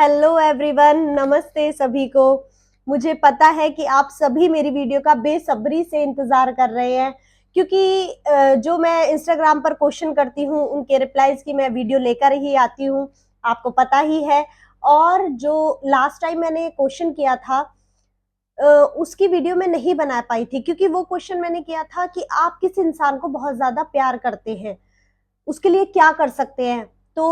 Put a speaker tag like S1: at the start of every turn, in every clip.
S1: Hello everyone, नमस्ते सभी को। मुझे पता है कि आप सभी मेरी वीडियो का बेसब्री से इंतजार कर रहे हैं, क्योंकि जो मैं इंस्टाग्राम पर क्वेश्चन करती हूँ उनके रिप्लाईज की मैं वीडियो लेकर ही आती हूँ, आपको पता ही है। और जो लास्ट टाइम मैंने क्वेश्चन किया था उसकी वीडियो में नहीं बना पाई थी, क्योंकि वो क्वेश्चन मैंने किया था कि आप किस इंसान को बहुत ज्यादा प्यार करते हैं, उसके लिए क्या कर सकते हैं। तो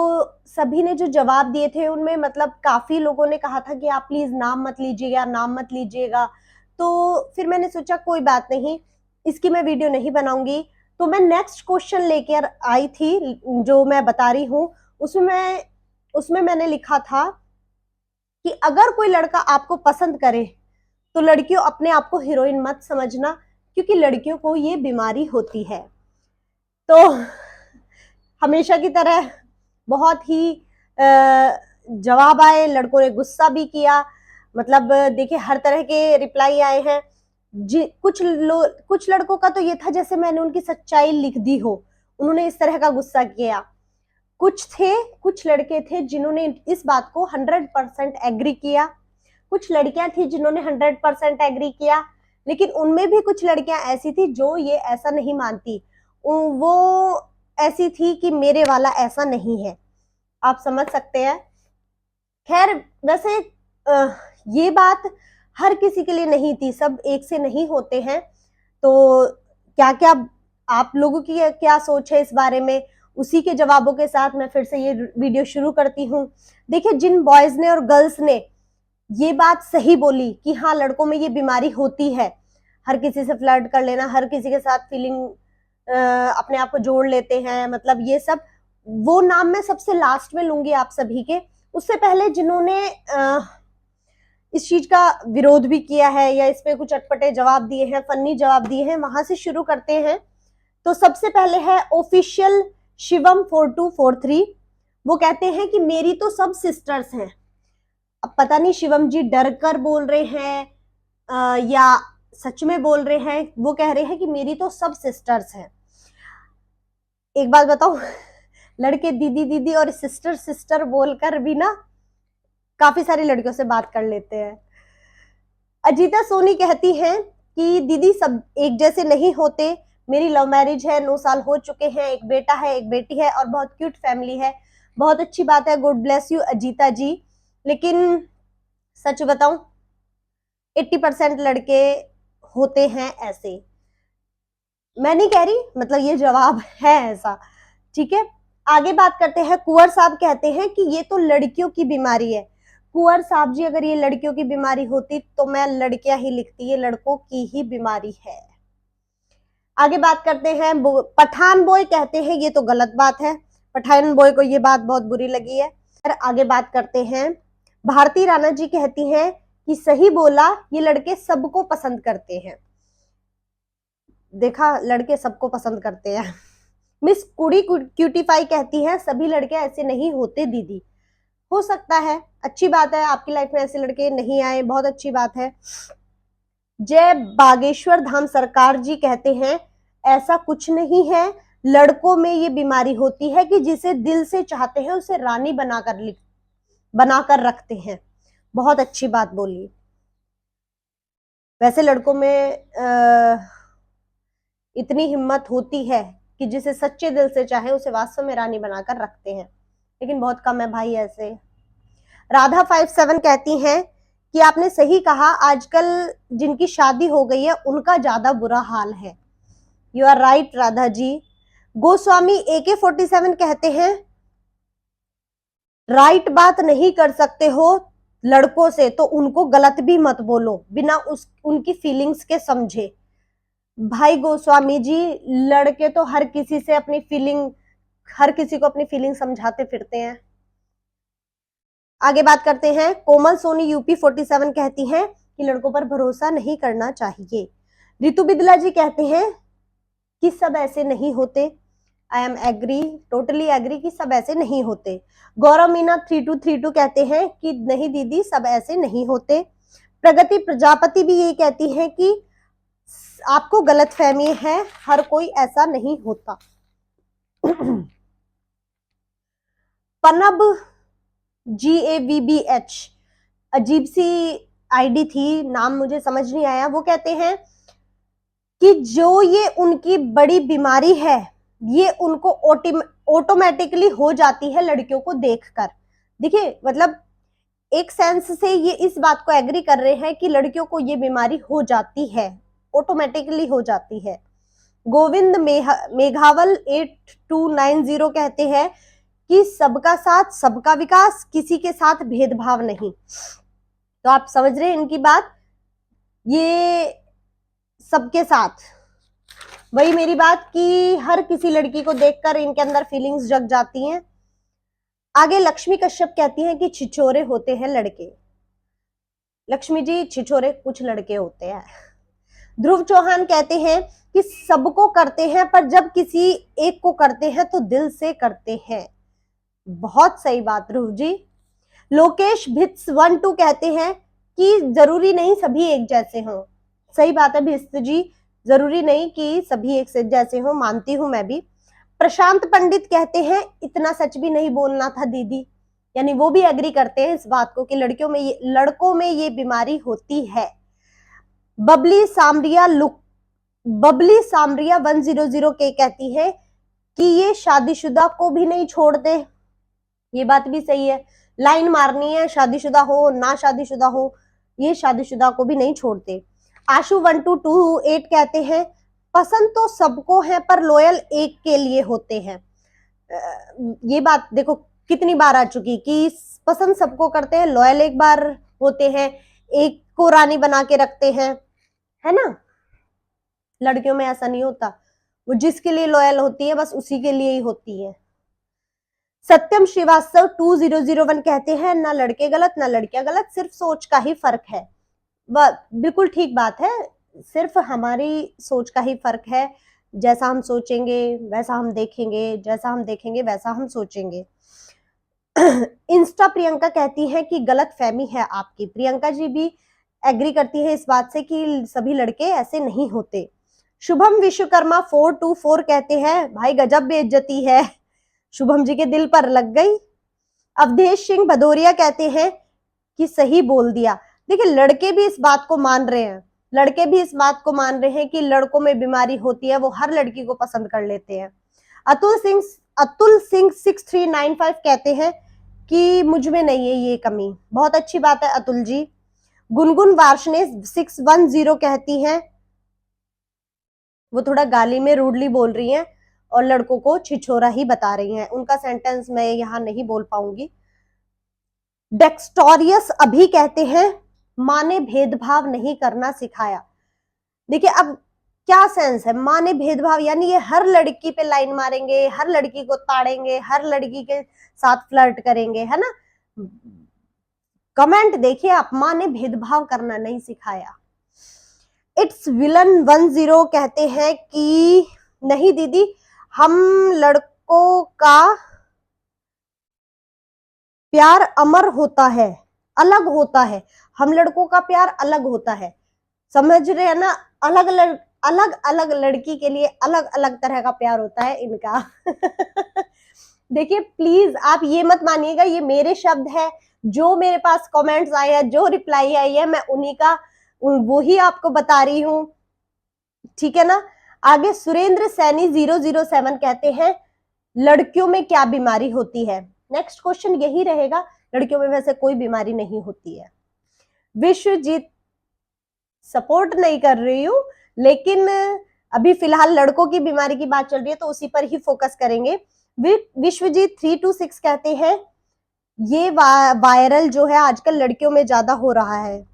S1: सभी ने जो जवाब दिए थे उनमें मतलब काफी लोगों ने कहा था कि आप प्लीज नाम मत लीजिएगा, नाम मत लीजिएगा। तो फिर मैंने सोचा कोई बात नहीं, इसकी मैं वीडियो नहीं बनाऊंगी। तो मैं नेक्स्ट क्वेश्चन लेकर आई थी जो मैं बता रही हूँ। उसमें मैंने लिखा था कि अगर कोई लड़का आपको पसंद करे तो लड़कियों अपने आप को हीरोइन मत समझना, क्योंकि लड़कियों को ये बीमारी होती है। तो हमेशा की तरह बहुत ही जवाब आए, लड़कों ने गुस्सा भी किया। मतलब देखिए हर तरह के रिप्लाई आए हैं। जी कुछ लड़कों का तो ये था जैसे मैंने उनकी सच्चाई लिख दी हो, उन्होंने इस तरह का गुस्सा किया। कुछ लड़के थे जिन्होंने इस बात को 100% एग्री किया, कुछ लड़कियां थी जिन्होंने 100% एग्री किया, लेकिन उनमें भी कुछ लड़कियां ऐसी थी जो ये ऐसा नहीं मानती। वो ऐसी थी कि मेरे वाला ऐसा नहीं है, आप समझ सकते हैं। खैर, वैसे ये बात हर किसी के लिए नहीं थी, सब एक से नहीं होते हैं। तो क्या क्या आप लोगों की क्या सोच है इस बारे में, उसी के जवाबों के साथ मैं फिर से ये वीडियो शुरू करती हूँ। देखिए, जिन बॉयज ने और गर्ल्स ने ये बात सही बोली कि हाँ लड़कों में ये बीमारी होती है, हर किसी से फ्लर्ट कर लेना, हर किसी के साथ फीलिंग अपने आप को जोड़ लेते हैं, मतलब ये सब, वो नाम मैं सबसे लास्ट में लूंगी आप सभी के। उससे पहले जिन्होंने इस चीज का विरोध भी किया है या इस पे कुछ अटपटे जवाब दिए हैं, फनी जवाब दिए हैं, वहां से शुरू करते हैं। तो सबसे पहले है ऑफिशियल शिवम 4243। वो कहते हैं कि मेरी तो सब सिस्टर्स हैं। अब पता नहीं शिवम जी डर कर बोल रहे हैं या सच में बोल रहे हैं। वो कह रहे हैं कि मेरी तो सब सिस्टर्स हैं। एक बात बताओ, लड़के दीदी दीदी और सिस्टर सिस्टर बोलकर भी ना काफी सारी लड़कियों से बात कर लेते हैं। अजीता सोनी कहती हैं कि दीदी सब एक जैसे नहीं होते, मेरी लव मैरिज है, 9 साल हो चुके हैं, एक बेटा है एक बेटी है और बहुत क्यूट फैमिली है। बहुत अच्छी बात है, गुड ब्लेस यू अजीता जी। लेकिन सच बताऊं, 80% लड़के होते हैं ऐसे। मैं नहीं कह रही, मतलब ये जवाब है ऐसा, ठीक है। आगे बात करते हैं। कुंवर साहब कहते हैं कि ये तो लड़कियों की बीमारी है। कुंवर साहब जी, अगर ये लड़कियों की बीमारी होती तो मैं लड़कियां ही लिखती, ये लड़कों की ही बीमारी है। आगे बात करते हैं। पठान बॉय कहते हैं ये तो गलत बात है, पठान बॉय को ये बात बहुत बुरी लगी है। फिर आगे बात करते हैं। भारती राणा जी कहती हैं कि सही बोला, ये लड़के सबको पसंद करते हैं। देखा, लड़के सबको पसंद करते हैं। मिस कुड़ी क्यूटीफाई कहती है सभी लड़के ऐसे नहीं होते दीदी। हो सकता है, अच्छी बात है, आपकी लाइफ में ऐसे लड़के नहीं आए, बहुत अच्छी बात है। जय बागेश्वर धाम सरकार जी कहते हैं ऐसा कुछ नहीं है, लड़कों में ये बीमारी होती है कि जिसे दिल से चाहते हैं उसे रानी बनाकर रखते हैं। बहुत अच्छी बात बोली। वैसे लड़कों में इतनी हिम्मत होती है कि जिसे सच्चे दिल से चाहे उसे वास्तव में रानी बनाकर रखते हैं, लेकिन बहुत कम है भाई ऐसे। राधा 57 कहती हैं कि आपने सही कहा, आजकल जिनकी शादी हो गई है उनका ज्यादा बुरा हाल है। You are right Radha ji. Goswami AK47 कहते हैं राइट बात नहीं कर सकते हो लड़कों से तो उनको गलत भी मत बोलो बिना उनकी फीलिंग्स के समझे। भाई गोस्वामी जी, लड़के तो हर किसी को अपनी फीलिंग समझाते फिरते हैं। आगे बात करते हैं। कोमल सोनी UP47 कहती हैं कि लड़कों पर भरोसा नहीं करना चाहिए। रितु बिदला जी कहते हैं कि सब ऐसे नहीं होते। I am agree, totally agree कि सब ऐसे नहीं होते। गौरव मीना 3232 कहते हैं कि नहीं दीदी सब ऐसे नहीं होते। प्रगति प्रजापति भी ये कहती हैं कि आपको गलतफहमी है, हर कोई ऐसा नहीं होता। पनब GAVBH, अजीब सी आईडी थी, नाम मुझे समझ नहीं आया। वो कहते हैं कि जो ये उनकी बड़ी बीमारी है ये उनको ऑटोमेटिकली हो जाती है लड़कियों को देखकर। देखिए मतलब एक सेंस से ये इस बात को एग्री कर रहे हैं कि लड़कियों को ये बीमारी हो जाती है, ऑटोमेटिकली हो जाती है। गोविंद मेघावल 8290 कहते हैं कि सबका साथ सबका विकास, किसी के साथ भेदभाव नहीं। तो आप समझ रहे हैं इनकी बात, ये सबके साथ, वही मेरी बात कि हर किसी लड़की को देखकर इनके अंदर फीलिंग्स जग जाती हैं। आगे लक्ष्मी कश्यप कहती हैं कि छिछोरे होते हैं लड़के। लक्ष्मी जी, छिछोरे कुछ लड़के होते हैं। ध्रुव चौहान कहते हैं कि सबको करते हैं पर जब किसी एक को करते हैं तो दिल से करते हैं। बहुत सही बात ध्रुव जी। लोकेश भित्स 12 कहते हैं कि जरूरी नहीं सभी एक जैसे हों। सही बात है भित्स जी, जरूरी नहीं कि सभी एक से जैसे हों, मानती हूं मैं भी। प्रशांत पंडित कहते हैं इतना सच भी नहीं बोलना था दीदी, यानी वो भी एग्री करते हैं इस बात को कि लड़कों में ये बीमारी होती है। बबली सामरिया 100 के कहती है कि ये शादीशुदा को भी नहीं छोड़ते। ये बात भी सही है, लाइन मारनी है, शादीशुदा हो ना शादीशुदा हो, ये शादीशुदा को भी नहीं छोड़ते। आशु 1228 कहते हैं पसंद तो सबको है पर लॉयल एक के लिए होते हैं। ये बात देखो कितनी बार आ चुकी कि पसंद सबको करते हैं, लॉयल एक बार होते हैं, एक को रानी बना के रखते हैं, है ना। लड़कियों में ऐसा नहीं होता, वो जिसके लिए लॉयल होती है बस उसी के लिए ही होती है। सत्यम श्रीवास्तव 2001 कहते हैं ना लड़के गलत ना लड़कियां गलत, सिर्फ सोच का ही फर्क है। बिल्कुल ठीक बात है, सिर्फ हमारी सोच का ही फर्क है। जैसा हम सोचेंगे वैसा हम देखेंगे, जैसा हम देखेंगे वैसा हम सोचेंगे। इंस्टा प्रियंका कहती है कि गलत फहमी है आपकी। प्रियंका जी भी एग्री करती है इस बात से कि सभी लड़के ऐसे नहीं होते। शुभम विश्वकर्मा 424 कहते हैं भाई गजब बेइज्जती है, शुभम जी के दिल पर लग गई। अवधेश सिंह भदौरिया कहते हैं कि सही बोल दिया। देखिए लड़के भी इस बात को मान रहे हैं, लड़के भी इस बात को मान रहे हैं कि लड़कों में बीमारी होती है, वो हर लड़की को पसंद कर लेते हैं। अतुल सिंह 6395 कहते हैं कि मुझ में नहीं है ये कमी। बहुत अच्छी बात है अतुल जी। गुनगुन वार्षणे 610 कहती हैं, वो थोड़ा गाली में रूडली बोल रही हैं और लड़कों को छिछोरा ही बता रही हैं। उनका सेंटेंस मैं यहां नहीं बोल पाऊंगी। डेक्सटोरियस अभी कहते हैं माँ ने भेदभाव नहीं करना सिखाया। देखिए अब क्या सेंस है, माँ ने भेदभाव यानी ये हर लड़की पे लाइन मारेंगे, हर लड़की को ताड़ेंगे, हर लड़की के साथ फ्लर्ट करेंगे, है ना। कमेंट देखिए आप, माँ ने भेदभाव करना नहीं सिखाया। इट्स विलन 10 कहते हैं कि नहीं दीदी, हम लड़कों का प्यार अमर होता है, अलग होता है। हम लड़कों का प्यार अलग होता है, समझ रहे हैं ना। अलग अलग लड़की के लिए अलग अलग तरह का प्यार होता है इनका। देखिए प्लीज आप ये मत मानिएगा, ये मेरे शब्द है, जो मेरे पास कमेंट्स आए हैं, जो रिप्लाई आई है, मैं उन्हीं का वो ही आपको बता रही हूं, ठीक है ना। आगे सुरेंद्र सैनी 007 कहते हैं लड़कियों में क्या बीमारी होती है। नेक्स्ट क्वेश्चन यही रहेगा, लड़कियों में वैसे कोई बीमारी नहीं होती है। विश्वजीत सपोर्ट नहीं कर रही हूं, लेकिन अभी फिलहाल लड़कों की बीमारी की बात चल रही है तो उसी पर ही फोकस करेंगे। विश्वजीत 326 कहते हैं ये वायरल जो है आजकल लड़कियों में ज्यादा हो रहा है।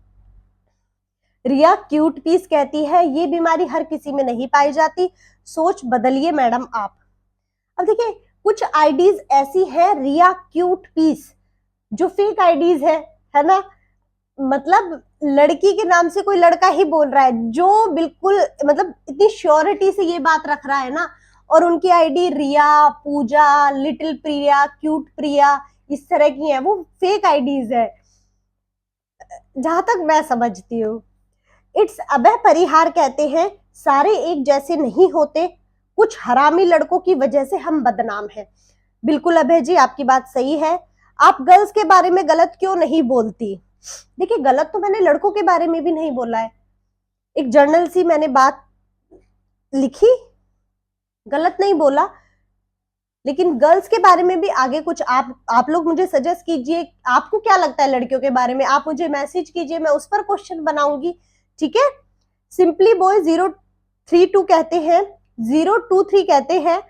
S1: रिया क्यूट पीस कहती है ये बीमारी हर किसी में नहीं पाई जाती, सोच बदलिए मैडम आप। अब देखिए कुछ आईडीज ऐसी है रिया क्यूट पीस जो फेक आईडीज है ना, मतलब लड़की के नाम से कोई लड़का ही बोल रहा है, जो बिल्कुल मतलब इतनी श्योरिटी से ये बात रख रहा है ना, और उनकी आईडी रिया, पूजा, लिटिल प्रिया, क्यूट प्रिया इस तरह की है, वो फेक आईडीज है जहां तक मैं समझती हूँ। इट्स अभय परिहार कहते हैं सारे एक जैसे नहीं होते, कुछ हरामी लड़कों की वजह से हम बदनाम हैं। बिल्कुल अभय जी आपकी बात सही है, आप गर्ल्स के बारे में गलत क्यों नहीं बोलती? देखिए, गलत तो मैंने लड़कों के बारे में भी नहीं बोला है, एक जर्नल सी मैंने बात लिखी, गलत नहीं बोला, लेकिन गर्ल्स के बारे में भी आगे कुछ आप लोग मुझे सजेस्ट कीजिए, आपको क्या लगता है लड़कियों के बारे में, आप मुझे मैसेज कीजिए, मैं उस पर क्वेश्चन बनाऊंगी, ठीक है। सिंपली बॉय 032 कहते हैं, 023 कहते हैं,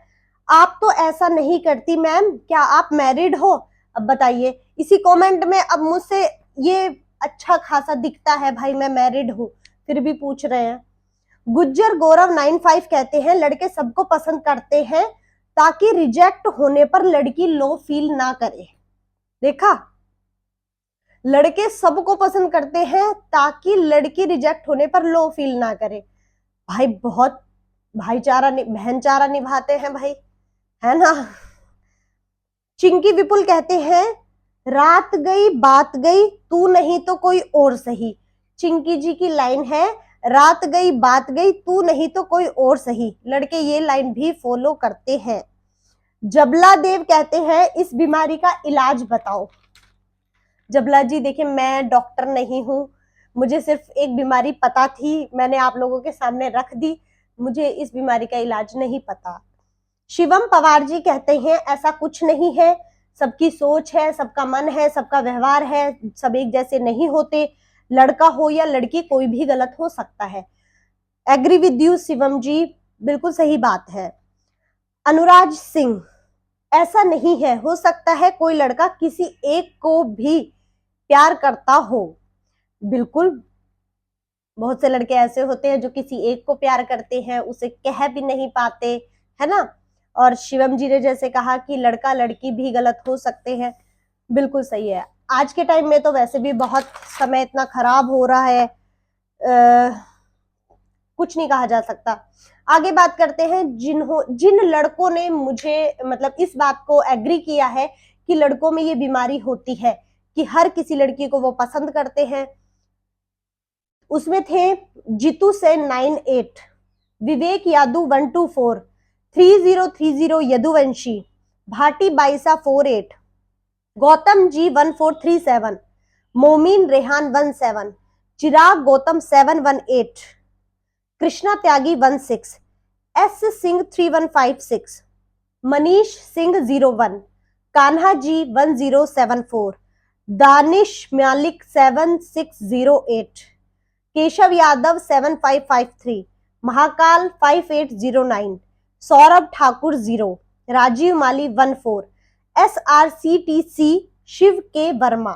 S1: आप तो ऐसा नहीं करती मैम, क्या आप मैरिड हो? अब बताइए इसी कमेंट में। अब मुझसे ये अच्छा खासा दिखता है भाई, मैं मैरिड हूं, फिर भी पूछ रहे हैं। गुज्जर गौरव 95 कहते हैं, लड़के सबको पसंद करते हैं ताकि रिजेक्ट होने पर लड़की लो फील ना करे। देखा, लड़के सबको पसंद करते हैं ताकि लड़की रिजेक्ट होने पर लो फील ना करे। भाई बहुत भाईचारा बहनचारा निभाते हैं भाई, है ना। चिंकी विपुल कहते हैं, रात गई बात गई, तू नहीं तो कोई और सही। चिंकी जी की लाइन है, रात गई बात गई, तू नहीं तो कोई और सही। लड़के ये लाइन भी फॉलो करते हैं। जबला देव कहते हैं, इस बीमारी का इलाज बताओ। जबला जी देखिए, मैं डॉक्टर नहीं हूं, मुझे सिर्फ एक बीमारी पता थी, मैंने आप लोगों के सामने रख दी, मुझे इस बीमारी का इलाज नहीं पता। शिवम पवार जी कहते हैं, ऐसा कुछ नहीं है, सबकी सोच है, सबका मन है, सबका व्यवहार है, सब एक जैसे नहीं होते, लड़का हो या लड़की कोई भी गलत हो सकता है। एग्री विद यू शिवम जी, बिल्कुल सही बात है। अनुराज सिंह, ऐसा नहीं है, हो सकता है कोई लड़का किसी एक को भी प्यार करता हो। बिल्कुल, बहुत से लड़के ऐसे होते हैं जो किसी एक को प्यार करते हैं, उसे कह भी नहीं पाते, है ना। और शिवम जी ने जैसे कहा कि लड़का लड़की भी गलत हो सकते हैं, बिल्कुल सही है। आज के टाइम में तो वैसे भी बहुत समय इतना खराब हो रहा है, कुछ नहीं कहा जा सकता। आगे बात करते हैं, जिन लड़कों ने मुझे मतलब इस बात को एग्री किया है कि लड़कों में ये बीमारी होती है कि हर किसी लड़की को वो पसंद करते हैं, उसमें थे जीतू से 98, विवेक यादव 124, 3030 यदुवंशी, भाटी बाईसा 48, गौतम जी 1437, मोमीन रेहान 17, चिराग गौतम 718, कृष्णा त्यागी 16, एस सिंह 3156, मनीष सिंह 01, कान्हा जी 1074, दानिश मालिक 7608, केशव यादव 7553, महाकाल 5809, सौरभ ठाकुर 0, राजीव माली 14, SRCTC शिव के वर्मा,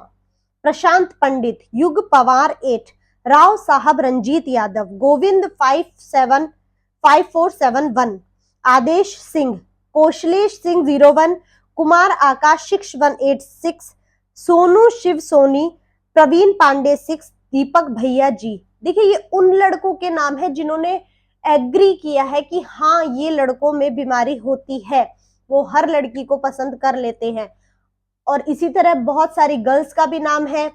S1: प्रशांत पंडित, युग पवार 8, राव साहब रंजीत यादव, गोविंद 54751, आदेश सिंह, कौशलेश सिंह 01, कुमार आकाश 6186, सोनू शिव सोनी, प्रवीण पांडे 6, दीपक भैया जी। देखिए, ये उन लड़कों के नाम है जिन्होंने एग्री किया है कि हाँ ये लड़कों में बीमारी होती है, वो हर लड़की को पसंद कर लेते हैं। और इसी तरह बहुत सारी गर्ल्स का भी नाम है,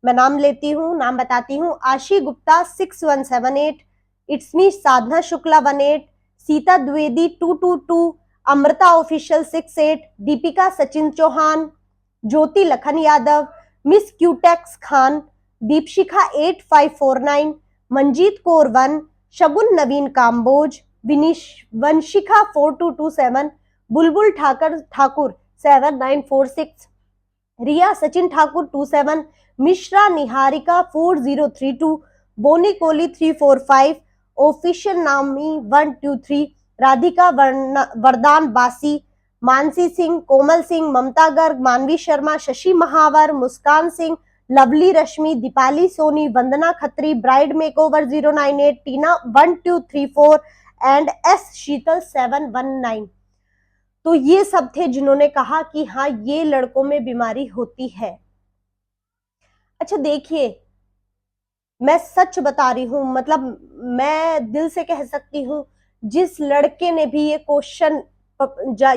S1: मैं नाम लेती हूँ, नाम बताती हूँ। आशी गुप्ता 6178, इट्समी साधना शुक्ला 18, सीता द्विवेदी 222, अमृता ऑफिशियल 68, दीपिका सचिन चौहान, ज्योति लखन यादव, मिस क्यूटेक्स खान, दीपशिखा 8549, मंजीत कौर 1, शगुन नवीन काम्बोज, वंशिका 4227, बुलबुल ठाकुर 7946, रिया सचिन ठाकुर 27, मिश्रा निहारिका 4032, बोनी कोहली 345, ऑफिशियल नामी 123, राधिका वरदान बासी, Mansi Singh, Komal Singh, Mamta Garg, Manvi Sharma, Shashi Mahawar, Muskan Singh, Lovely Rashmi, Deepali Soni, Vandana Khatri, bride makeover 098, Tina 1234 and S Sheetal 719। तो ये सब थे जिन्होंने कहा कि हाँ ये लड़कों में बीमारी होती है। अच्छा देखिए, मैं सच बता रही हूं, मतलब मैं दिल से कह सकती हूँ, जिस लड़के ने भी ये क्वेश्चन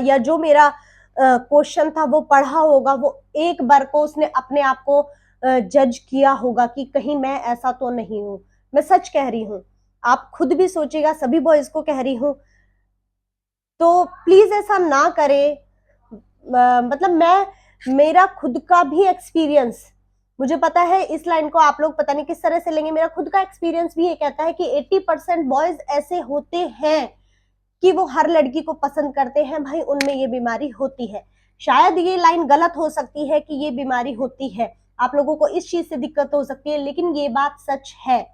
S1: या जो मेरा क्वेश्चन था वो पढ़ा होगा, वो एक बार को उसने अपने आप को जज किया होगा कि कहीं मैं ऐसा तो नहीं हूं। मैं सच कह रही हूँ, आप खुद भी सोचिएगा, सभी बॉयज को कह रही हूँ, तो प्लीज ऐसा ना करें। मतलब मैं मेरा खुद का भी एक्सपीरियंस, मुझे पता है इस लाइन को आप लोग पता नहीं किस तरह से लेंगे, मेरा खुद का एक्सपीरियंस भी ये कहता है कि 80% बॉयज ऐसे होते हैं कि वो हर लड़की को पसंद करते हैं, भाई उनमें ये बीमारी होती है। शायद ये लाइन गलत हो सकती है कि ये बीमारी होती है, आप लोगों को इस चीज से दिक्कत हो सकती है, लेकिन ये बात सच है।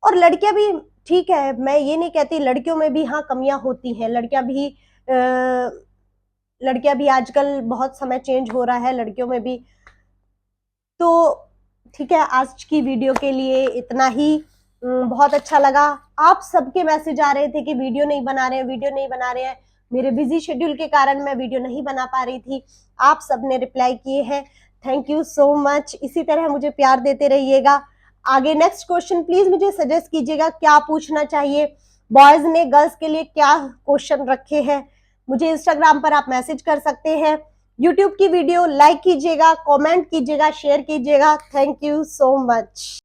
S1: और लड़कियां भी, ठीक है, मैं ये नहीं कहती, लड़कियों में भी हाँ कमियां होती हैं, लड़कियां भी आजकल बहुत समय चेंज हो रहा है लड़कियों में भी। तो ठीक है, आज की वीडियो के लिए इतना ही। बहुत अच्छा लगा। आप सबके मैसेज आ रहे थे कि वीडियो नहीं बना रहे हैं, वीडियो नहीं बना रहे हैं। मेरे बिजी शेड्यूल के कारण मैं वीडियो नहीं बना पा रही थी, आप सबने रिप्लाई किए हैं, थैंक यू सो मच। इसी तरह मुझे प्यार देते रहिएगा। आगे नेक्स्ट क्वेश्चन प्लीज मुझे सजेस्ट कीजिएगा, क्या पूछना चाहिए, बॉयज ने गर्ल्स के लिए क्या क्वेश्चन रखे हैं। मुझे इंस्टाग्राम पर आप मैसेज कर सकते हैं। यूट्यूब की वीडियो लाइक कीजिएगा, कमेंट कीजिएगा, शेयर कीजिएगा। Thank you so much.